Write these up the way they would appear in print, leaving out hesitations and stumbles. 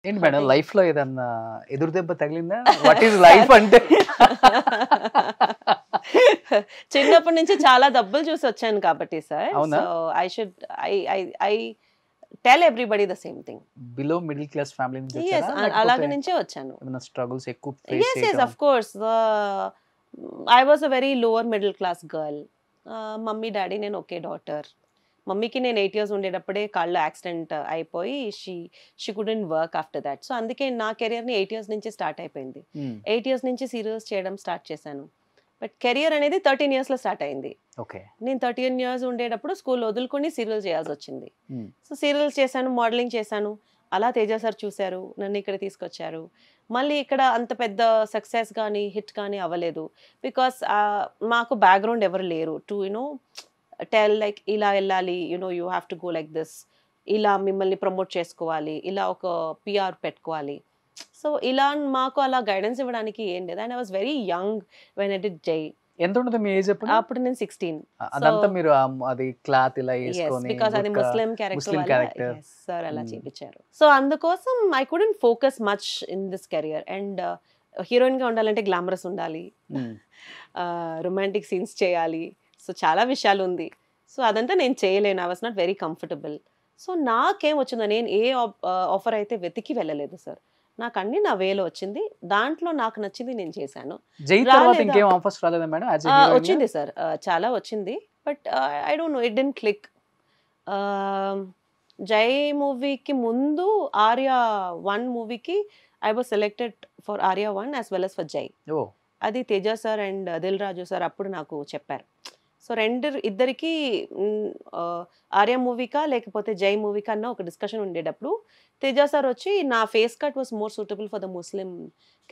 ఏంటి madam life లో ఏదన్నా ఎదురు దెబ్బ తగిలిందా? వాట్ ఈస్ లైఫ్ అంటే? చిన్నప్పటి నుంచి చాలా దెబ్బలు చూసి వచ్చాను కాబట్టి సార్. అవునా? So I should I tell everybody the same thing. Below middle class family నుంచి yes వచ్చారా? అలాగే నుంచే వచ్చాను. ఏమైనా స్ట్రగుల్స్ ఎక్కువ ఫేస్ yes చేయడం? of course I was a very lower middle class girl. Mummy daddy నేను ఒకే డాటర్. మమ్మీకి నేను 8 years ఉండేటప్పుడే కాళ్ళు యాక్సిడెంట్ అయిపోయి she couldn't work after that. So అందుకే నా కెరియర్ని 8 years నుంచి స్టార్ట్ అయిపోయింది. 8 years నుంచి సీరియల్స్ చేయడం స్టార్ట్ చేశాను. బట్ కెరియర్ అనేది 13 yearsలో స్టార్ట్ అయింది. ఓకే. నేను 13 years ఉండేటప్పుడు స్కూల్ వదులుకొని సీరియల్ చేయాల్సి వచ్చింది. సో సీరియల్స్ చేశాను, మోడలింగ్ చేశాను. అలా తేజ సార్ చూశారు, నన్ను ఇక్కడ తీసుకొచ్చారు. మళ్ళీ ఇక్కడ అంత పెద్ద సక్సెస్ కానీ హిట్ కానీ అవ్వలేదు. బికాస్ మాకు బ్యాక్గ్రౌండ్ ఎవరు లేరు టు టెల్ లైక్ ఇలా వెళ్ళాలి, you have to go like this, ఇలా మిమ్మల్ని ప్రమోట్ చేసుకోవాలి, ఇలా ఒక పిఆర్ పెట్టుకోవాలి. సో ఇలా మాకు అలా గైడెన్స్ ఇవ్వడానికి ఏం లేదు. And I was very young when I did జై. ఎంత ఉంటుంది మీ ఏజ్ అప్పుడు? అప్పుడు నేను 16. అదంతా మీరు అది క్లాత్ ఇలా వేసుకొని బికాస్ అది ముస్లిం క్యారెక్టర్ సార్ అలా చేపించారు. సో అందుకోసం I couldn't focus much in this career. And heroine గా ఉండాలంటే గ్లామరస్ ఉండాలి, రొమాంటిక్ సీన్స్ చేయాలి, సో చాలా విషయాలు ఉంది. సో అదంతా నేను చేయలేను. I was not very comfortable. So నాకేం వచ్చిందో, నేను ఏ ఆఫర్ అయితే వెతికి వెళ్ళలేదు సార్. నాకు అన్ని నా వేలో వచ్చింది, దాంట్లో నాకు నచ్చింది నేను చేశాను. వచ్చింది సార్, చాలా వచ్చింది. But I don't know, it didn't click. Jai మూవీకి ముందు ఆర్యా 1 మూవీకి I was selected for Arya 1 as well as for Jai. అది Teja sir and Dil Raju sir అప్పుడు నాకు చెప్పారు. సో ఇద్దరికి ఆర్యా మూవీకా లేకపోతే జై మూవీకా అన్న ఒక డిస్కషన్ ఉండేటప్పుడు తేజ సార్ వచ్చి నా face cut was more suitable for the Muslim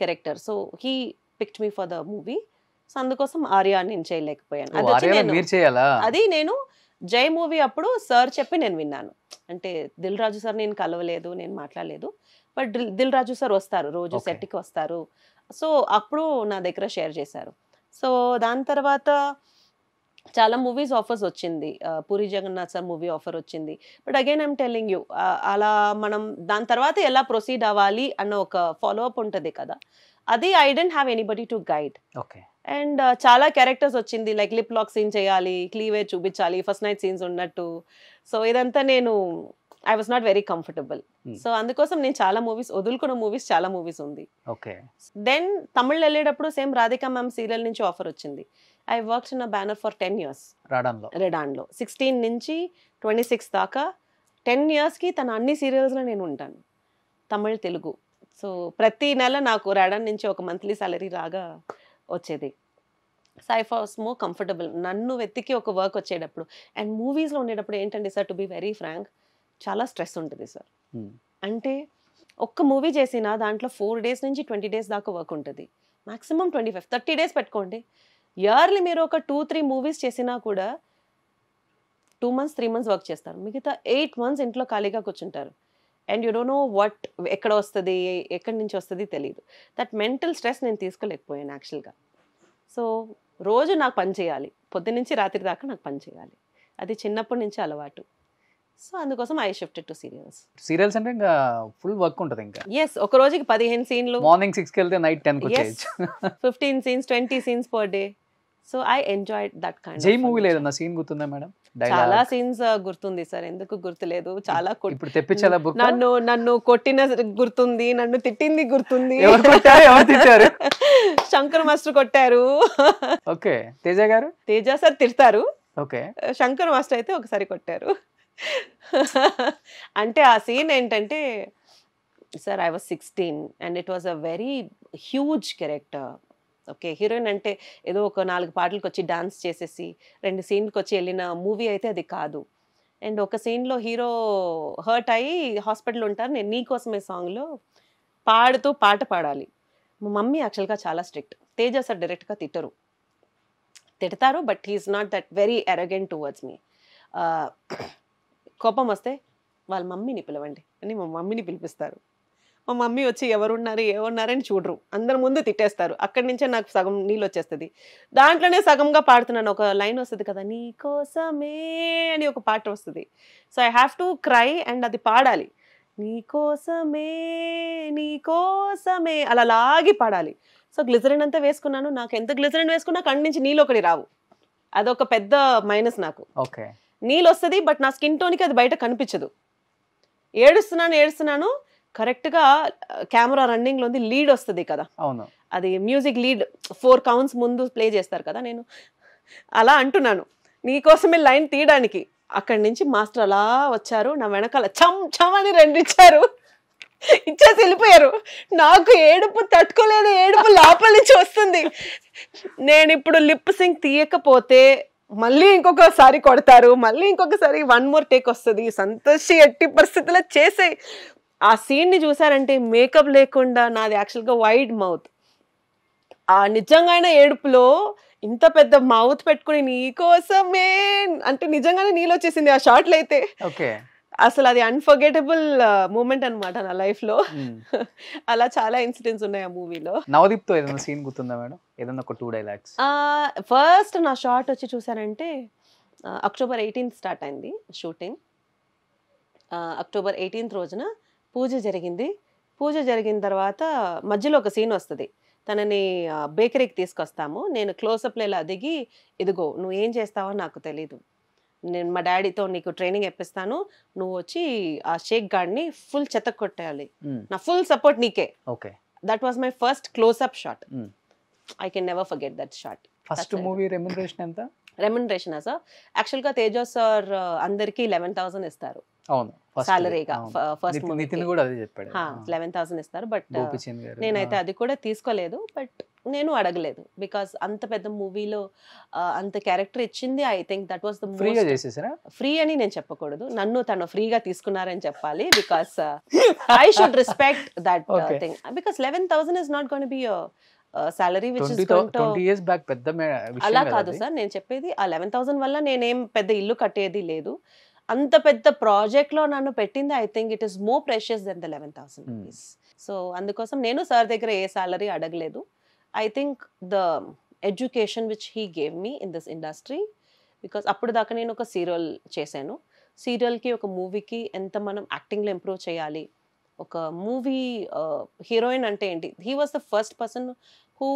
character. So he picked me for the movie. So అందుకోసం ఆర్యా నేను చేయలేకపోయాను. అది నేను జై మూవీ అప్పుడు సార్ చెప్పి నేను విన్నాను. అంటే దిల్ రాజు సార్ నేను కలవలేదు, నేను మాట్లాడలేదు. బట్ దిల్ రాజు సార్ వస్తారు, రోజు సెట్కి వస్తారు. సో అప్పుడు నా దగ్గర షేర్ చేశారు. సో దాని తర్వాత చాలా మూవీస్ ఆఫర్స్ వచ్చింది. Puri Jagannadh sir movie offer వచ్చింది. But again I'm telling you, అలా మనం దాని తర్వాత ఎలా ప్రొసీడ్ అవ్వాలి అన్న ఒక ఫాలో అప్ ఉంటుంది కదా, అది I don't have anybody to guide. And చాలా క్యారెక్టర్స్ వచ్చింది, లైక్ లిప్ లాక్ సీన్ చేయాలి, క్లీవేజ్ చూపించాలి, ఫస్ట్ నైట్ సీన్స్ ఉన్నట్టు. సో ఇదంతా నేను I was not very comfortable. So అందుకోసం నేను చాలా మూవీస్ వదులుకున్న మూవీస్ చాలా మూవీస్ ఉంది. దెన్ తమిళ్ వెళ్ళేటప్పుడు సేమ్ రాధికా మ్యామ్ సీరియల్ నుంచి ఆఫర్ వచ్చింది. I worked in a banner for 10 years. రెడాన్లో 16 నుంచి 26 దాకా 10 yearsకి తన అన్ని సీరియల్స్లో నేను ఉంటాను, తమిళ్ తెలుగు. సో ప్రతి నెల నాకు రెడాన్ నుంచి ఒక మంత్లీ సాలరీ లాగా వచ్చేది. So I was more comfortable. నన్ను వెతికి ఒక వర్క్ వచ్చేటప్పుడు. అండ్ మూవీస్లో ఉండేటప్పుడు ఏంటంటే sir, to be very frank, చాలా స్ట్రెస్ ఉంటుంది సార్. అంటే ఒక్క మూవీ చేసినా దాంట్లో 4 days నుంచి 20 days దాకా వర్క్ ఉంటుంది. మాక్సిమం 25-30 days పెట్టుకోండి. ఇయర్లీ మీరు ఒక 2-3 మూవీస్ చేసినా కూడా 2 months 3 months వర్క్ చేస్తారు, మిగతా 8 months ఇంట్లో ఖాళీగా కూర్చుంటారు. And you don't know what ఎక్కడ వస్తుంది, ఎక్కడి నుంచి వస్తుంది తెలియదు. దట్ మెంటల్ స్ట్రెస్ నేను తీసుకోలేకపోయాను యాక్చువల్గా. సో రోజు నాకు పని చేయాలి, పొద్దున్న నుంచి రాత్రి దాకా నాకు పని చేయాలి, అది చిన్నప్పటి నుంచి అలవాటు. సో అందుకోసం ఐ షిఫ్టెడ్ టు సీరియల్స్ అంటే ఇంకా ఫుల్ వర్క్ ఉంటుంది. ఇంకా ఎస్, ఒక రోజుకి 15 సీన్లు, మార్నింగ్ 6కి వెళ్తే నైట్ 10కి వచ్చేయచ్చు. 15 scenes 20 scenes per day. So I enjoyed that kind. జై మూవీలో ఏదన్నా సీన్ గుర్తుందా మేడం? చాలా సీన్స్ గుర్తుంది సార్, ఎందుకు గుర్తులేదు. చాలా ఇప్పుడు తెప్పించాలా? నన్ను కొట్టిన గుర్తుంది, నన్ను తిట్టింది గుర్తుంది. శంకర్ మాస్టర్ కొట్టారు. ఓకే. తేజ సార్ తిడతారు, ఓకే. శంకర్ మాస్టర్ అయితే ఒకసారి కొట్టారు. అంటే ఆ సీన్ ఏంటంటే sir, I was 16 and it was a very huge character. Okay, heroine అంటే ఏదో ఒక 4 పాటలకు వచ్చి డాన్స్ చేసేసి 2 సీన్కి వచ్చి వెళ్ళిన మూవీ అయితే అది కాదు. అండ్ ఒక సీన్లో హీరో హర్ట్ అయ్యి హాస్పిటల్ ఉంటారు, నేను నీకోసమే సాంగ్లో పాడుతూ పాట పాడాలి. మా మమ్మీ యాక్చువల్గా చాలా స్ట్రిక్ట్. తేజ సార్ డైరెక్ట్గా తిడతారు, but he is not that very arrogant towards me. కోపం వస్తే వాళ్ళ మమ్మీని పిలవండి అని మా మమ్మీని పిలిపిస్తారు. మా మమ్మీ వచ్చి ఏమన్నారని చూడరు, అందరి ముందు తిట్టేస్తారు. అక్కడి నుంచే నాకు సగం నీళ్ళు వచ్చేస్తుంది. దాంట్లోనే సగంగా పాడుతున్నాను. ఒక లైన్ వస్తుంది కదా, నీ కోసమే అని ఒక పాట వస్తుంది. So I have to cry and అది పాడాలి. నీకోసమే నీకోసమే అలా లాగి పాడాలి. సో గ్లిజరిన్ అంతా వేసుకున్నాను. నాకు ఎంత గ్లిజరిన్ వేసుకున్నా కళ్ళ నుంచి నీళ్ళు ఒకటి రావు. అదొక పెద్ద మైనస్ నాకు. ఓకే. నీళ్ళు వస్తుంది బట్ నా స్కిన్ టోన్కి అది బయట కనిపించదు. ఏడుస్తున్నాను కరెక్ట్గా కెమెరా రన్నింగ్లో ఉంది, లీడ్ వస్తుంది కదా, అవును, అది మ్యూజిక్ లీడ్ 4 counts ముందు ప్లే చేస్తారు కదా, నేను అలా అంటున్నాను నీకోసమే లైన్ తీయడానికి. అక్కడి నుంచి మాస్టర్ అలా వచ్చారు, నా వెనకాల చమ్ చమ్ అని 2 ఇచ్చారు, ఇచ్చేసి వెళ్ళిపోయారు. నాకు ఏడుపు తట్టుకోలేదు, ఏడుపు లోపల నుంచి వస్తుంది. నేను ఇప్పుడు లిప్ సింక్ తీయకపోతే మళ్ళీ ఇంకొకసారి కొడతారు, మళ్ళీ ఇంకొకసారి 1 more take వస్తుంది. సంతోషి ఎట్టి పరిస్థితుల్లో చేసే ఆ సీన్ని చూసారంటే మేకప్ లేకుండా నాది యాక్చువల్గా వైడ్ మౌత్. ఆ నిజంగానే ఏడుపులో ఇంత పెద్ద మౌత్ పెట్టుకుని నీకోసమే అంటే నిజంగానే నీళ్ళు వచ్చేసింది ఆ షార్ట్లో అయితే. ఓకే. అసలు అది అన్ఫర్గెటబుల్ మూమెంట్ అనమాట నా లైఫ్లో. అలా చాలా ఇన్సిడెంట్స్ ఉన్నాయి ఆ మూవీలో. నవదీప్తో ఏదైనా సీన్ గుర్తుందా మేడం? ఏదైనా ఒక 2 dialogues. ఫస్ట్ నా షార్ట్ వచ్చి చూసానంటే October 18th స్టార్ట్ అయింది షూటింగ్. October 18th రోజున పూజ జరిగింది. పూజ జరిగిన తర్వాత మధ్యలో ఒక సీన్ వస్తుంది, తనని బేకరీకి తీసుకొస్తాము. నేను క్లోజప్లో ఇలా దిగి, ఇదిగో నువ్వు ఏం చేస్తావో నాకు తెలీదు, నేను మా డాడీతో నీకు ట్రైనింగ్ ఇప్పిస్తాను, నువ్వు వచ్చి ఆ షేక్ గార్డ్ని ఫుల్ చెత్త కొట్టేయాలి, నా ఫుల్ సపోర్ట్ నీకే. Okay. That was my first closeup shot. I can never forget that shot. First movie remuneration ఎంత? రెమ్యునరేషన్ సార్ యాక్చువల్గా తేజ సార్ అందరికి 11,000 ఇస్తారు. అవును, సాలరీగా ఫస్ట్ మూవీ నితిన్ కూడా అదే చెప్పాడు, 11,000 ఇస్తారు. బట్ నేనైతే అది కూడా తీసుకోలేదు, బట్ నేను అడగలేదు. బికాస్ అంత పెద్ద మూవీలో అంత క్యారెక్టర్ ఇచ్చింది. I think that was the free అని నేను చెప్పకూడదు, నన్ను తను ఫ్రీగా తీసుకున్నారని చెప్పాలి. Because I should respect that thing. Because 11,000 is not gone be salary which is 20 years back పెద్ద అలా కాదు సార్ నేను చెప్పేది. ఆ 11,000 వల్ల నేనేం పెద్ద ఇల్లు కట్టేది లేదు. అంత పెద్ద ప్రాజెక్ట్ లో నన్ను పెట్టింది. I think it is more precious then the 11,000 rupees. So అందుకోసం నేను సార్ దగ్గర ఏ సాలరీ అడగలేదు. I think the education which he gave me in this industry, because అప్పుడు దాకా నేను ఒక సీరియల్ చేశాను. సీరియల్కి ఒక మూవీకి ఎంత మనం యాక్టింగ్లో ఇంప్రూవ్ చేయాలి, ఒక మూవీ హీరోయిన్ అంటే ఏంటి, he was the first person who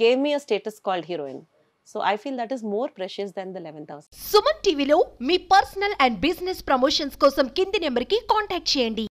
gave me a status called heroine. So I feel that is more precious than the 11,000. Suman టీవీలో మీ పర్సనల్ అండ్ బిజినెస్ ప్రమోషన్స్ కోసం కింది నెంబర్కి కాంటాక్ట్ చేయండి.